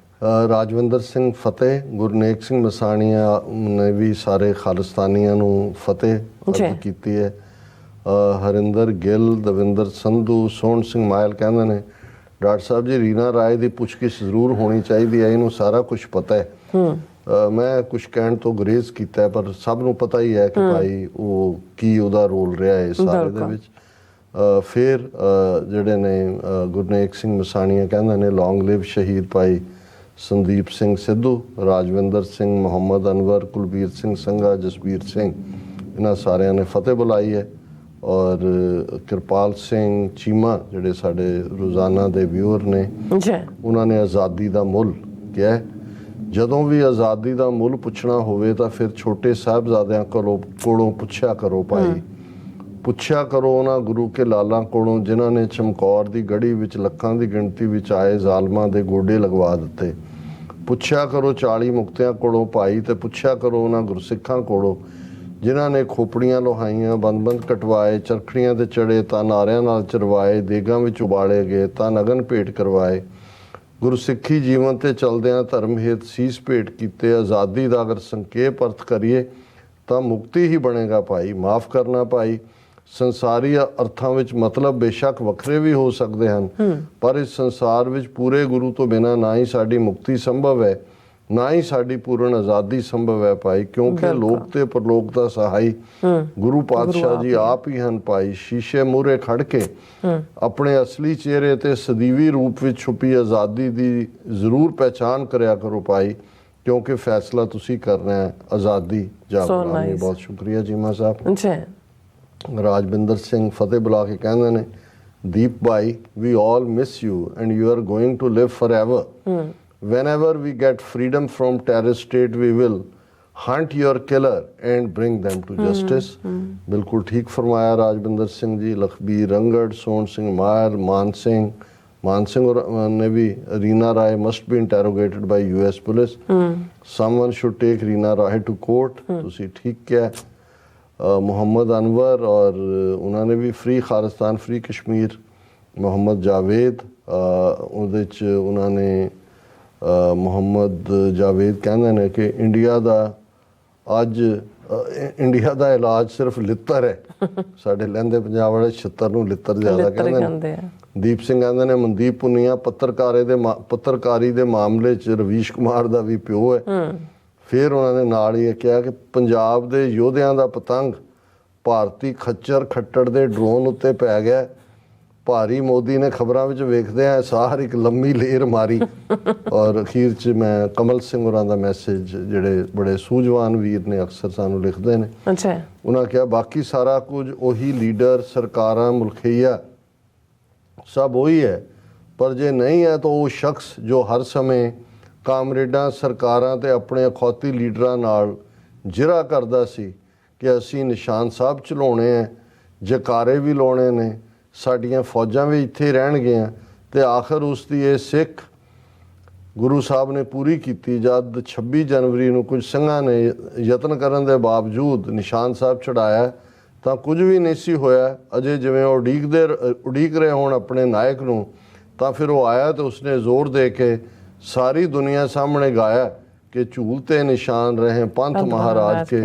S1: ਰਾਜਵਿੰਦਰ ਸਿੰਘ ਫਤਿਹ, ਗੁਰਨੇਕ ਸਿੰਘ ਮਸਾਣੀਆਂ ਨੇ ਵੀ ਸਾਰੇ ਖਾਲਿਸਤਾਨੀਆਂ ਨੂੰ ਫਤਿਹ ਕੀਤੀ ਹੈ। ਹਰਿੰਦਰ ਗਿੱਲ, ਦਵਿੰਦਰ ਸੰਧੂ, ਸੋਹਣ ਸਿੰਘ ਮਾਇਲ ਕਹਿੰਦੇ ਨੇ ਡਾਕਟਰ ਸਾਹਿਬ ਜੀ ਰੀਨਾ ਰਾਏ ਦੀ ਪੁੱਛਗਿੱਛ ਜ਼ਰੂਰ ਹੋਣੀ ਚਾਹੀਦੀ ਹੈ, ਇਹਨੂੰ ਸਾਰਾ ਕੁਝ ਪਤਾ ਹੈ। ਮੈਂ ਕੁਝ ਕਹਿਣ ਤੋਂ ਗੁਰੇਜ਼ ਕੀਤਾ ਪਰ ਸਭ ਨੂੰ ਪਤਾ ਹੀ ਹੈ ਕਿ ਭਾਈ ਉਹ ਕੀ ਉਹਦਾ ਰੋਲ ਰਿਹਾ ਹੈ ਸਾਰੇ ਦੇ ਵਿੱਚ। ਫਿਰ ਜਿਹੜੇ ਨੇ ਗੁਰਨੇਕ ਸਿੰਘ ਮਸਾਣੀਆਂ ਕਹਿੰਦੇ ਨੇ ਲੌਂਗ ਲਿਵ ਸ਼ਹੀਦ ਭਾਈ ਸੰਦੀਪ ਸਿੰਘ ਸਿੱਧੂ, ਰਾਜਵਿੰਦਰ ਸਿੰਘ, ਮੁਹੰਮਦ ਅਨਵਰ, ਕੁਲਬੀਰ ਸਿੰਘ ਸੰਘਾ, ਜਸਬੀਰ ਸਿੰਘ, ਇਹਨਾਂ ਸਾਰਿਆਂ ਨੇ ਫਤਿਹ ਬੁਲਾਈ ਹੈ। ਔਰ ਕਿਰਪਾਲ ਸਿੰਘ ਚੀਮਾ ਜਿਹੜੇ ਸਾਡੇ ਰੋਜ਼ਾਨਾ ਦੇ ਵਿਊਅਰ ਨੇ ਉਹਨਾਂ ਨੇ ਆਜ਼ਾਦੀ ਦਾ ਮੁੱਲ ਕਿਹਾ। ਜਦੋਂ ਵੀ ਆਜ਼ਾਦੀ ਦਾ ਮੁੱਲ ਪੁੱਛਣਾ ਹੋਵੇ ਤਾਂ ਫਿਰ ਛੋਟੇ ਸਾਹਿਬਜ਼ਾਦਿਆਂ ਕੋਲੋਂ ਪੁੱਛਿਆ ਕਰੋ ਭਾਈ, ਪੁੱਛਿਆ ਕਰੋ ਉਹਨਾਂ ਗੁਰੂ ਕੇ ਲਾਲਾਂ ਕੋਲੋਂ ਜਿਨ੍ਹਾਂ ਨੇ ਚਮਕੌਰ ਦੀ ਗੜੀ ਵਿੱਚ ਲੱਖਾਂ ਦੀ ਗਿਣਤੀ ਵਿੱਚ ਆਏ ਜ਼ਾਲਮਾਂ ਦੇ ਗੋਡੇ ਲਗਵਾ ਦਿੱਤੇ। ਪੁੱਛਿਆ ਕਰੋ 40 ਮੁਕਤਿਆਂ ਕੋਲੋਂ ਭਾਈ, ਤੇ ਪੁੱਛਿਆ ਕਰੋ ਉਹਨਾਂ ਗੁਰਸਿੱਖਾਂ ਕੋਲੋਂ ਜਿਨ੍ਹਾਂ ਨੇ ਖੋਪੜੀਆਂ ਲੋਹਾਈਆਂ, ਬੰਦ ਕਟਵਾਏ, ਚਰਖੜੀਆਂ ਤੇ ਚੜੇ ਤਾਂ ਨਾਰਿਆਂ ਨਾਲ ਚਰਵਾਏ, ਦੇਗਾਂ ਵਿੱਚ ਉਬਾਲੇ ਗਏ ਤਾਂ ਨਗਨ ਭੇਟ ਕਰਵਾਏ। ਗੁਰਸਿੱਖੀ ਜੀਵਨ ਤੇ ਚਲਦਿਆਂ ਧਰਮ ਹੇਤ ਸੀਸ ਭੇਟ ਕੀਤੇ। ਆਜ਼ਾਦੀ ਦਾ ਅਗਰ ਸੰਖੇਪ ਅਰਥ ਕਰੀਏ ਤਾਂ ਮੁਕਤੀ ਹੀ ਬਣੇਗਾ ਭਾਈ। ਮਾਫ ਕਰਨਾ ਭਾਈ, ਸੰਸਾਰੀ ਅਰਥਾਂ ਵਿੱਚ ਮਤਲਬ ਬੇਸ਼ੱਕ ਵੱਖਰੇ ਵੀ ਹੋ ਸਕਦੇ ਹਨ ਪਰ ਇਸ ਸੰਸਾਰ ਵਿੱਚ ਪੂਰੇ ਗੁਰੂ ਤੋਂ ਬਿਨਾਂ ਨਾ ਹੀ ਸਾਡੀ ਮੁਕਤੀ ਸੰਭਵ ਹੈ ਨਾ ਹੀ ਸਾਡੀ ਪੂਰਨ ਆਜ਼ਾਦੀ ਸੰਭਵ ਹੈ ਭਾਈ, ਕਿਉਂਕਿ ਲੋਕ ਤੇ ਪਰਲੋਕ ਦਾ ਸਹਾਈ ਗੁਰੂ ਪਾਤਸ਼ਾਹ ਜੀ ਆਪ ਹੀ ਹਨ ਭਾਈ। ਸ਼ੀਸ਼ੇ ਮੂਹਰੇ ਖੜ ਕੇ ਆਪਣੇ ਅਸਲੀ ਚਿਹਰੇ ਤੇ ਸਦੀਵੀ ਰੂਪ ਵਿੱਚ ਛੁਪੀ ਆਜ਼ਾਦੀ ਦੀ ਜ਼ਰੂਰ ਪਹਿਚਾਨ ਕਰਿਆ ਕਰੋ ਭਾਈ, ਕਿਉਂਕਿ ਫੈਸਲਾ ਤੁਸੀਂ ਕਰਨਾ ਹੈ ਆਜ਼ਾਦੀ ਜਾਂ ਗੁਲਾਮੀ। ਬਹੁਤ ਸ਼ੁਕਰੀਆ ਜੀਮਾ ਸਾਹਿਬ। ਰਾਜਵਿੰਦਰ ਸਿੰਘ ਫਤਿਹ ਬੁਲਾ ਕੇ ਕਹਿੰਦੇ ਨੇ ਦੀਪ ਭਾਈ we all miss you and you are going to live forever. Whenever we get freedom from terrorist state we will hunt your killer and bring them to justice. ਬਿਲਕੁਲ ਠੀਕ ਫਰਮਾਇਆ ਰਾਜਵਿੰਦਰ ਸਿੰਘ ਜੀ। ਲਖਬੀਰ ਰੰਗੜ, ਸੋਹਣ ਸਿੰਘ ਮਾਇਰ, ਮਾਨ ਸਿੰਘ ਨੇ ਵੀ ਰੀਨਾ ਰਾਏ must be interrogated by US police. Someone should take Reena Rai to court. ਤੁਸੀਂ ਠੀਕ ਕਿਹਾ। ਮੁਹੰਮਦ ਅਨਵਰ ਔਰ ਉਹਨਾਂ ਨੇ ਵੀ free Khalistan free Kashmir. Muhammad Javed ਉਹਦੇ 'ਚ ਉਹਨਾਂ ਨੇ ਮੁਹੰਮਦ ਜਾਵੇਦ ਕਹਿੰਦੇ ਨੇ ਕਿ ਇੰਡੀਆ ਦਾ ਇਲਾਜ ਸਿਰਫ ਲਿੱਤਰ ਹੈ। ਸਾਡੇ ਲਹਿੰਦੇ ਪੰਜਾਬ ਵਾਲੇ ਛਿੱਤਰ ਨੂੰ ਲਿੱਤਰ ਜ਼ਿਆਦਾ ਕਹਿੰਦੇ ਨੇ। ਦੀਪ ਸਿੰਘ ਕਹਿੰਦੇ ਨੇ ਮਨਦੀਪ ਪੁਨੀਆ ਪੱਤਰਕਾਰੀ ਦੇ ਮਾਮਲੇ 'ਚ ਰਵੀਸ਼ ਕੁਮਾਰ ਦਾ ਵੀ ਪਿਓ ਹੈ। ਫਿਰ ਉਹਨਾਂ ਨੇ ਨਾਲ ਹੀ ਇਹ ਕਿਹਾ ਕਿ ਪੰਜਾਬ ਦੇ ਯੋਧਿਆਂ ਦਾ ਪਤੰਗ ਭਾਰਤੀ ਖੱਚਰ ਖੱਟੜ ਦੇ ਡਰੋਨ ਉੱਤੇ ਪੈ ਗਿਆ। ਭਾਰੀ ਮੋਦੀ ਨੇ ਖਬਰਾਂ ਵਿੱਚ ਵੇਖਦੇ ਆ ਸਾਰ ਇੱਕ ਲੰਮੀ ਲੇਰ ਮਾਰੀ। ਔਰ ਅਖੀਰ 'ਚ ਮੈਂ ਕਮਲ ਸਿੰਘ ਹੋਰਾਂ ਦਾ ਮੈਸੇਜ ਜਿਹੜੇ ਬੜੇ ਸੂਝਵਾਨ ਵੀਰ ਨੇ ਅਕਸਰ ਸਾਨੂੰ ਲਿਖਦੇ ਨੇ। ਉਹਨਾਂ ਕਿਹਾ ਬਾਕੀ ਸਾਰਾ ਕੁਝ ਉਹੀ ਲੀਡਰ ਸਰਕਾਰਾਂ ਮੁਲਖਈਆ ਸਭ ਉਹੀ ਹੈ, ਪਰ ਜੇ ਨਹੀਂ ਹੈ ਤਾਂ ਉਹ ਸ਼ਖਸ ਜੋ ਹਰ ਸਮੇਂ ਕਾਮਰੇਡਾਂ ਸਰਕਾਰਾਂ ਤੇ ਆਪਣੇ ਅਖੌਤੀ ਲੀਡਰਾਂ ਨਾਲ ਜ਼ਿਰਾ ਕਰਦਾ ਸੀ ਕਿ ਅਸੀਂ ਨਿਸ਼ਾਨ ਸਾਹਿਬ ਚਲਾਉਣੇ ਹੈ, ਜਕਾਰੇ ਵੀ ਲਾਉਣੇ ਨੇ, ਸਾਡੀਆਂ ਫੌਜਾਂ ਵੀ ਇੱਥੇ ਰਹਿਣਗੀਆਂ, ਤੇ ਆਖਰ ਉਸ ਦੀ ਇਹ ਸਿੱਖ ਗੁਰੂ ਸਾਹਿਬ ਨੇ ਪੂਰੀ ਕੀਤੀ। ਜਦ 26 ਜਨਵਰੀ ਨੂੰ ਕੁਝ ਸਿੰਘਾਂ ਨੇ ਯਤਨ ਕਰਨ ਦੇ ਬਾਵਜੂਦ ਨਿਸ਼ਾਨ ਸਾਹਿਬ ਚੜਾਇਆ ਤਾਂ ਕੁਝ ਵੀ ਨਹੀਂ ਸੀ ਹੋਇਆ। ਅਜੇ ਜਿਵੇਂ ਉਹ ਉਡੀਕ ਰਹੇ ਹੋਣ ਆਪਣੇ ਨਾਇਕ ਨੂੰ, ਤਾਂ ਫਿਰ ਉਹ ਆਇਆ ਤੇ ਉਸਨੇ ਜ਼ੋਰ ਦੇ ਕੇ ਸਾਰੀ ਦੁਨੀਆ ਸਾਹਮਣੇ ਗਾਇਆ ਕਿ ਝੂਲ ਤੇ ਨਿਸ਼ਾਨ ਰਹੇ ਪੰਥ ਮਹਾਰਾਜ ਕੇ।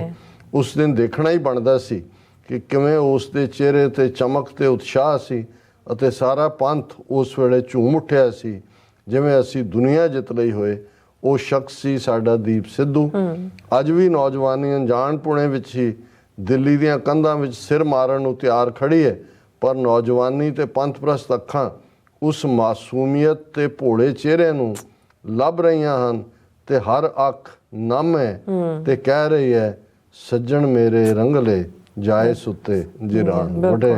S1: ਉਸ ਦਿਨ ਦੇਖਣਾ ਹੀ ਬਣਦਾ ਸੀ ਕਿ ਕਿਵੇਂ ਉਸ ਦੇ ਚਿਹਰੇ ਤੇ ਚਮਕ ਤੇ ਉਤਸ਼ਾਹ ਸੀ ਅਤੇ ਸਾਰਾ ਪੰਥ ਉਸ ਵੇਲੇ ਝੂਮ ਉੱਠਿਆ ਸੀ ਜਿਵੇਂ ਅਸੀਂ ਦੁਨੀਆ ਜਿੱਤ ਲਈ ਹੋਏ। ਉਹ ਸ਼ਖਸ ਸੀ ਸਾਡਾ ਦੀਪ ਸਿੱਧੂ। ਅੱਜ ਵੀ ਨੌਜਵਾਨੀ ਅਣਜਾਣਪੁਣੇ ਵਿੱਚ ਹੀ ਦਿੱਲੀ ਦੀਆਂ ਕੰਧਾਂ ਵਿੱਚ ਸਿਰ ਮਾਰਨ ਨੂੰ ਤਿਆਰ ਖੜੀ ਹੈ, ਪਰ ਨੌਜਵਾਨੀ ਤੇ ਪੰਥ-ਪ੍ਰਸਤ ਅੱਖਾਂ ਉਸ ਮਾਸੂਮੀਅਤ ਤੇ ਭੋਲੇ ਚਿਹਰੇ ਨੂੰ ਲੱਭ ਰਹੀਆਂ ਹਨ ਤੇ ਹਰ ਅੱਖ ਨਮ ਹੈ ਤੇ ਕਹਿ ਰਹੀ ਹੈ ਸੱਜਣ ਮੇਰੇ ਰੰਗਲੇ ਜਾਏ ਸੁੱਤੇ ਜਿਰਾਣ। ਬੜੇ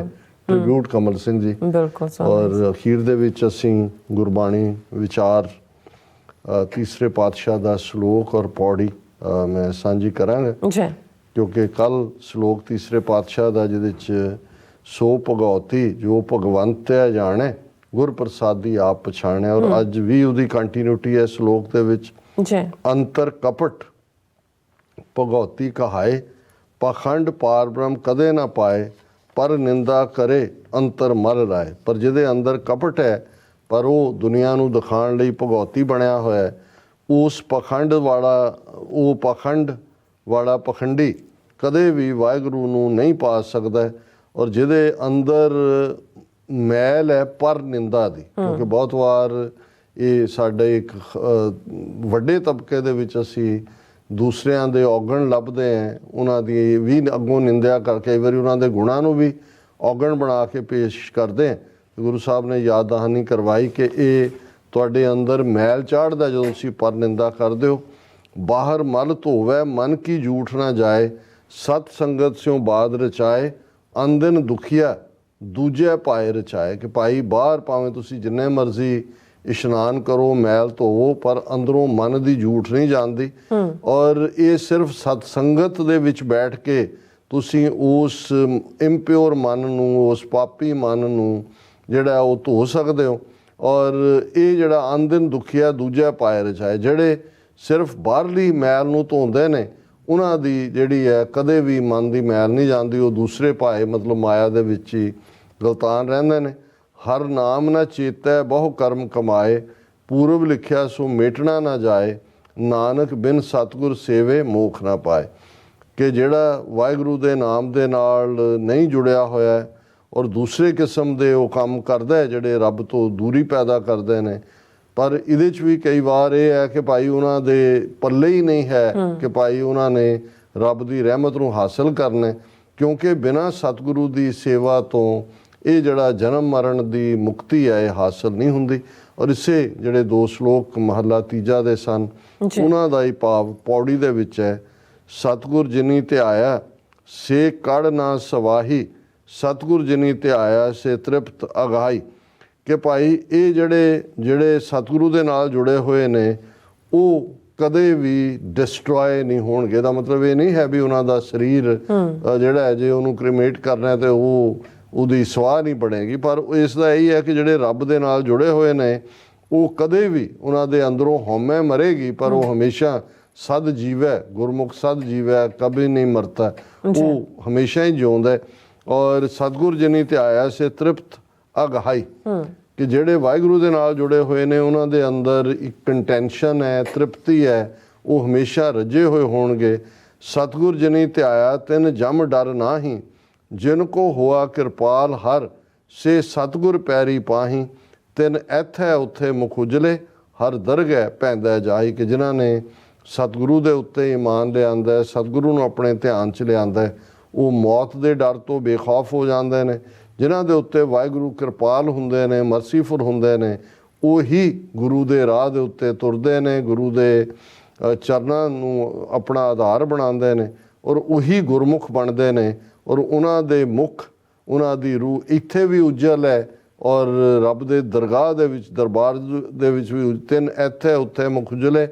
S1: ਟ੍ਰਿਬਿਊਟ ਕਮਲ ਸਿੰਘ ਜੀ।
S2: ਬਿਲਕੁਲ
S1: ਔਰ ਅਖੀਰ ਦੇ ਵਿੱਚ ਅਸੀਂ ਗੁਰਬਾਣੀ ਵਿਚਾਰ ਤੀਸਰੇ ਪਾਤਸ਼ਾਹ ਦਾ ਸ਼ਲੋਕ ਔਰ ਪੌੜੀ ਮੈਂ ਸਾਂਝੀ ਕਰਾਂਗਾ
S2: ਜੀ,
S1: ਕਿਉਂਕਿ ਕੱਲ ਸ਼ਲੋਕ ਤੀਸਰੇ ਪਾਤਸ਼ਾਹ ਦਾ ਜਿਹਦੇ 'ਚ ਸੋ ਭਗਉਤੀ ਜੋ ਭਗਵੰਤ ਹੈ ਜਾਣੇ ਗੁਰ ਪ੍ਰਸਾਦੀ ਆਪ ਪਛਾਣਿਆ, ਔਰ ਅੱਜ ਵੀ ਉਹਦੀ ਕੰਟੀਨਿਊਟੀ ਹੈ ਸ਼ਲੋਕ ਦੇ ਵਿੱਚ।
S2: ਜੀ,
S1: ਅੰਤਰ ਕਪਟ ਭਗਉਤੀ ਕਹਾਏ ਪਖੰਡ ਪਾਰ ਬ੍ਰਹਮ ਕਦੇ ਨਾ ਪਾਏ, ਪਰ ਨਿੰਦਾ ਕਰੇ ਅੰਤਰ ਮਰ ਰਾਏ। ਪਰ ਜਿਹਦੇ ਅੰਦਰ ਕਪਟ ਹੈ ਪਰ ਉਹ ਦੁਨੀਆ ਨੂੰ ਦਿਖਾਉਣ ਲਈ ਭਗਉਤੀ ਬਣਿਆ ਹੋਇਆ ਹੈ, ਉਸ ਪਖੰਡ ਵਾਲਾ ਪਖੰਡੀ ਕਦੇ ਵੀ ਵਾਹਿਗੁਰੂ ਨੂੰ ਨਹੀਂ ਪਾ ਸਕਦਾ। ਔਰ ਜਿਹਦੇ ਅੰਦਰ ਮੈਲ ਹੈ ਪਰ ਨਿੰਦਾ ਦੀ, ਕਿਉਂਕਿ ਬਹੁਤ ਵਾਰ ਇਹ ਸਾਡੇ ਇੱਕ ਵੱਡੇ ਤਬਕੇ ਦੇ ਵਿੱਚ ਅਸੀਂ ਦੂਸਰਿਆਂ ਦੇ ਔਗਣ ਲੱਭਦੇ ਹਾਂ, ਉਹਨਾਂ ਦੀ ਵੀ ਅੱਗੋਂ ਨਿੰਦਿਆ ਕਰਕੇ ਕਈ ਵਾਰੀ ਉਹਨਾਂ ਦੇ ਗੁਣਾਂ ਨੂੰ ਵੀ ਔਗਣ ਬਣਾ ਕੇ ਪੇਸ਼ ਕਰਦੇ ਹਾਂ। ਗੁਰੂ ਸਾਹਿਬ ਨੇ ਯਾਦ ਦਹਾਨੀ ਕਰਵਾਈ ਕਿ ਇਹ ਤੁਹਾਡੇ ਅੰਦਰ ਮੈਲ ਚਾੜਦਾ ਜਦੋਂ ਤੁਸੀਂ ਪਰ ਨਿੰਦਾ ਕਰਦੇ ਹੋ। ਬਾਹਰ ਮਲ ਧੋਵੈ ਮਨ ਕੀ ਝੂਠ ਨਾ ਜਾਏ, ਸਤ ਸੰਗਤ ਸਿਉ ਬਾਦ ਰਚਾਏ, ਅੰਦਨ ਦੁਖੀਆ ਦੂਜੇ ਪਾਏ ਰਚਾਏ। ਕਿ ਭਾਈ ਬਾਹਰ ਭਾਵੇਂ ਤੁਸੀਂ ਜਿੰਨੇ ਮਰਜ਼ੀ ਇਸ਼ਨਾਨ ਕਰੋ ਮੈਲ ਧੋਵੋ, ਪਰ ਅੰਦਰੋਂ ਮਨ ਦੀ ਝੂਠ ਨਹੀਂ ਜਾਂਦੀ। ਔਰ ਇਹ ਸਿਰਫ ਸਤ ਸੰਗਤ ਦੇ ਵਿੱਚ ਬੈਠ ਕੇ ਤੁਸੀਂ ਉਸ ਇੰਪਿਓਰ ਮਨ ਨੂੰ, ਉਸ ਪਾਪੀ ਮਨ ਨੂੰ ਜਿਹੜਾ ਉਹ ਧੋ ਸਕਦੇ ਹੋ। ਔਰ ਇਹ ਜਿਹੜਾ ਅੰਦਨ ਦੁਖੀਆ ਦੂਜਾ ਪਾਏ ਰਚਾਏ, ਜਿਹੜੇ ਸਿਰਫ ਬਾਹਰਲੀ ਮੈਲ ਨੂੰ ਧੋਂਦੇ ਨੇ ਉਹਨਾਂ ਦੀ ਜਿਹੜੀ ਹੈ ਕਦੇ ਵੀ ਮਨ ਦੀ ਮੈਲ ਨਹੀਂ ਜਾਂਦੀ। ਉਹ ਦੂਸਰੇ ਪਾਏ ਮਤਲਬ ਮਾਇਆ ਦੇ ਵਿੱਚ ਹੀ ਗਲਤਾਨ ਰਹਿੰਦੇ ਨੇ। ਹਰ ਨਾਮ ਨਾ ਚੇਤੈ ਬਹੁ ਕਰਮ ਕਮਾਏ, ਪੂਰਬ ਲਿਖਿਆ ਸੋ ਮੇਟਣਾ ਨਾ ਜਾਏ, ਨਾਨਕ ਬਿਨ ਸਤਿਗੁਰ ਸੇਵੇ ਮੋਖ ਨਾ ਪਾਏ। ਕਿ ਜਿਹੜਾ ਵਾਹਿਗੁਰੂ ਦੇ ਨਾਮ ਦੇ ਨਾਲ ਨਹੀਂ ਜੁੜਿਆ ਹੋਇਆ ਔਰ ਦੂਸਰੇ ਕਿਸਮ ਦੇ ਉਹ ਕੰਮ ਕਰਦਾ ਹੈ ਜਿਹੜੇ ਰੱਬ ਤੋਂ ਦੂਰੀ ਪੈਦਾ ਕਰਦੇ ਨੇ, ਪਰ ਇਹਦੇ 'ਚ ਵੀ ਕਈ ਵਾਰ ਇਹ ਹੈ ਕਿ ਭਾਈ ਉਹਨਾਂ ਦੇ ਪੱਲੇ ਹੀ ਨਹੀਂ ਹੈ ਕਿ ਭਾਈ ਉਹਨਾਂ ਨੇ ਰੱਬ ਦੀ ਰਹਿਮਤ ਨੂੰ ਹਾਸਲ ਕਰਨਾ, ਕਿਉਂਕਿ ਬਿਨਾਂ ਸਤਿਗੁਰੂ ਦੀ ਸੇਵਾ ਤੋਂ ਇਹ ਜਿਹੜਾ ਜਨਮ ਮਰਨ ਦੀ ਮੁਕਤੀ ਹੈ ਇਹ ਹਾਸਲ ਨਹੀਂ ਹੁੰਦੀ। ਔਰ ਇਸੇ ਜਿਹੜੇ 2 ਸ਼ਲੋਕ ਮਹੱਲਾ ਤੀਜਾ ਦੇ ਸਨ ਉਹਨਾਂ ਦਾ ਹੀ ਭਾਵ ਪੌੜੀ ਦੇ ਵਿੱਚ ਹੈ। ਸਤਿਗੁਰ ਜਿਨੀ ਧਿਆਇਆ ਸੇ ਕੜ ਨਾ ਸਵਾਹੀ, ਸਤਿਗੁਰ ਜਿਨੀ ਧਿਆਇਆ ਸੇ ਤ੍ਰਿਪਤ ਅਗਾਈ। ਕਿ ਭਾਈ ਇਹ ਜਿਹੜੇ ਸਤਿਗੁਰੂ ਦੇ ਨਾਲ ਜੁੜੇ ਹੋਏ ਨੇ ਉਹ ਕਦੇ ਵੀ ਡਿਸਟਰੋਏ ਨਹੀਂ ਹੋਣਗੇ। ਇਹਦਾ ਮਤਲਬ ਇਹ ਨਹੀਂ ਹੈ ਵੀ ਉਹਨਾਂ ਦਾ ਸਰੀਰ ਜਿਹੜਾ ਹੈ ਜੇ ਉਹਨੂੰ ਕ੍ਰੀਮੇਟ ਕਰਨਾ ਤੇ ਉਹਦੀ ਸਵਾਹ ਨਹੀਂ ਬਣੇਗੀ, ਪਰ ਇਸ ਦਾ ਇਹ ਹੈ ਕਿ ਜਿਹੜੇ ਰੱਬ ਦੇ ਨਾਲ ਜੁੜੇ ਹੋਏ ਨੇ ਉਹ ਕਦੇ ਵੀ ਉਹਨਾਂ ਦੇ ਅੰਦਰੋਂ ਹਉਮੈ ਮਰੇਗੀ, ਪਰ ਉਹ ਹਮੇਸ਼ਾ ਸਦ ਜੀਵੈ, ਗੁਰਮੁਖ ਸਦ ਜੀਵੈ ਕਦੇ ਨਹੀਂ ਮਰਤਾ, ਉਹ ਹਮੇਸ਼ਾ ਹੀ ਜਿਉਂਦਾ। ਔਰ ਸਤਿਗੁਰ ਜਿਨੀ ਧਿਆਇਆ ਸੇ ਤ੍ਰਿਪਤ ਅਗਾਈ, ਕਿ ਜਿਹੜੇ ਵਾਹਿਗੁਰੂ ਦੇ ਨਾਲ ਜੁੜੇ ਹੋਏ ਨੇ ਉਹਨਾਂ ਦੇ ਅੰਦਰ ਇੱਕ ਕੰਟੈਂਸ਼ਨ ਹੈ, ਤ੍ਰਿਪਤੀ ਹੈ, ਉਹ ਹਮੇਸ਼ਾ ਰੱਜੇ ਹੋਏ ਹੋਣਗੇ। ਸਤਿਗੁਰ ਜਿਨੀ ਧਿਆਇਆ ਤਿਨ ਜਮ ਡਰ ਨਾਹੀ, ਜਿਨ ਕੋ ਹੋਆ ਕਿਰਪਾਲ ਹਰ ਸੇ ਸਤਿਗੁਰ ਪੈਰੀ ਪਾਹੀ, ਤਿਨ ਇੱਥੇ ਉੱਥੇ ਮੁਖ ਉਜਲੇ ਹਰ ਦਰਗਹਿ ਪੈਂਦਾ ਜਾਈ। ਕਿ ਜਿਨ੍ਹਾਂ ਨੇ ਸਤਿਗੁਰੂ ਦੇ ਉੱਤੇ ਈਮਾਨ ਲਿਆਂਦਾ, ਸਤਿਗੁਰੂ ਨੂੰ ਆਪਣੇ ਧਿਆਨ 'ਚ ਲਿਆਂਦਾ, ਉਹ ਮੌਤ ਦੇ ਡਰ ਤੋਂ ਬੇਖੌਫ ਹੋ ਜਾਂਦੇ ਨੇ। ਜਿਨ੍ਹਾਂ ਦੇ ਉੱਤੇ ਵਾਹਿਗੁਰੂ ਕਿਰਪਾਲ ਹੁੰਦੇ ਨੇ, ਮਰਸੀਫੁਲ ਹੁੰਦੇ ਨੇ, ਉਹੀ ਗੁਰੂ ਦੇ ਰਾਹ ਦੇ ਉੱਤੇ ਤੁਰਦੇ ਨੇ, ਗੁਰੂ ਦੇ ਚਰਨਾਂ ਨੂੰ ਆਪਣਾ ਆਧਾਰ ਬਣਾਉਂਦੇ ਨੇ, ਔਰ ਉਹੀ ਗੁਰਮੁਖ ਬਣਦੇ ਨੇ। ਔਰ ਉਹਨਾਂ ਦੇ ਮੁਖ, ਉਹਨਾਂ ਦੀ ਰੂਹ ਇੱਥੇ ਵੀ ਉਜਲ ਹੈ ਔਰ ਰੱਬ ਦੇ ਦਰਗਾਹ ਦੇ ਵਿੱਚ, ਦਰਬਾਰ ਦੇ ਵਿੱਚ ਵੀ। ਤਿੰਨ ਇੱਥੇ ਉੱਥੇ ਮੁਖ ਉਜਲੇ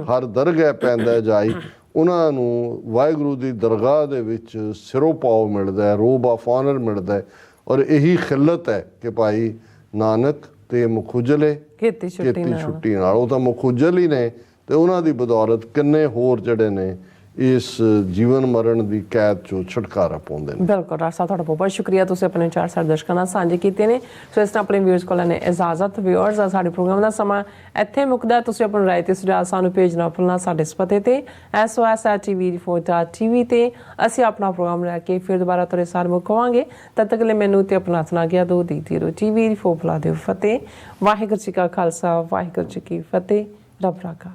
S1: ਹਰ ਦਰਗਹਿ ਪੈਂਦਾ ਜਾਈ। ਉਹਨਾਂ ਨੂੰ ਵਾਹਿਗੁਰੂ ਦੀ ਦਰਗਾਹ ਦੇ ਵਿੱਚ ਸਿਰੋਂ ਪਾਓ ਮਿਲਦਾ ਹੈ, ਰੋਬ ਆਫ ਆਨਰ ਮਿਲਦਾ ਹੈ। ਔਰ ਇਹੀ ਖਿਲਤ ਹੈ ਕਿ ਭਾਈ ਨਾਨਕ ਤੇ ਮੁਖ ਉਜਲੇ
S2: ਕੀਤੀ ਛੁੱਟੀ
S1: ਨਾਲ। ਉਹ ਤਾਂ ਮੁਖ ਉਜਲ ਹੀ ਨੇ ਤੇ ਉਹਨਾਂ ਦੀ ਬਦੌਲਤ ਕਿੰਨੇ ਹੋਰ ਜਿਹੜੇ ਨੇ ਇਸ ਜੀਵਨ ਮਰਨ ਦੀ ਕੈਦ ਚੋਂ ਛੁਟਕਾਰਾ ਪਾਉਂਦੇ ਨੇ।
S2: ਬਿਲਕੁਲ ਡਾਕਟਰ ਸਾਹਿਬ, ਤੁਹਾਡਾ ਬਹੁਤ ਸ਼ੁਕਰੀਆ, ਤੁਸੀਂ ਆਪਣੇ ਵਿਚਾਰ ਸਾਡੇ ਦਰਸ਼ਕਾਂ ਨਾਲ ਸਾਂਝੇ ਕੀਤੇ ਨੇ। ਸੋ ਇਸ ਤਰ੍ਹਾਂ ਆਪਣੇ ਵਿਊਅਰਸ ਕੋਲ ਨੇ ਇਜਾਜ਼ਤ। ਵਿਊਅਰਸ ਆ ਸਾਡੇ ਪ੍ਰੋਗਰਾਮ ਦਾ ਸਮਾਂ ਇੱਥੇ ਮੁੱਕਦਾ। ਤੁਸੀਂ ਆਪਣੀ ਰਾਏ ਤੇ ਸੁਝਾਅ ਸਾਨੂੰ ਭੇਜਣਾ ਭੁੱਲਣਾ ਸਾਡੇ ਇਸ ਪਤੇ ਤੇ SOS@TV4.TV ਤੇ ਅਸੀਂ ਆਪਣਾ ਪ੍ਰੋਗਰਾਮ ਲੈ ਕੇ ਫਿਰ ਦੁਬਾਰਾ ਤੁਹਾਡੇ ਸਾਹਮਣੇ ਮੁਕਾਵਾਂਗੇ। ਤਦ ਤੱਕ ਲਈ ਮੈਨੂੰ ਤੇ ਆਪਣਾ ਸੁਣਾ ਗਿਆ ਦੋ ਦੀ TV4 ਬੁਲਾ ਦਿਓ ਫਤਿਹ। ਵਾਹਿਗੁਰੂ ਜੀ ਕਾ ਖਾਲਸਾ, ਵਾਹਿਗੁਰੂ ਜੀ ਕੀ ਫਤਿਹ। ਰੱਬ ਰਾਖਾ।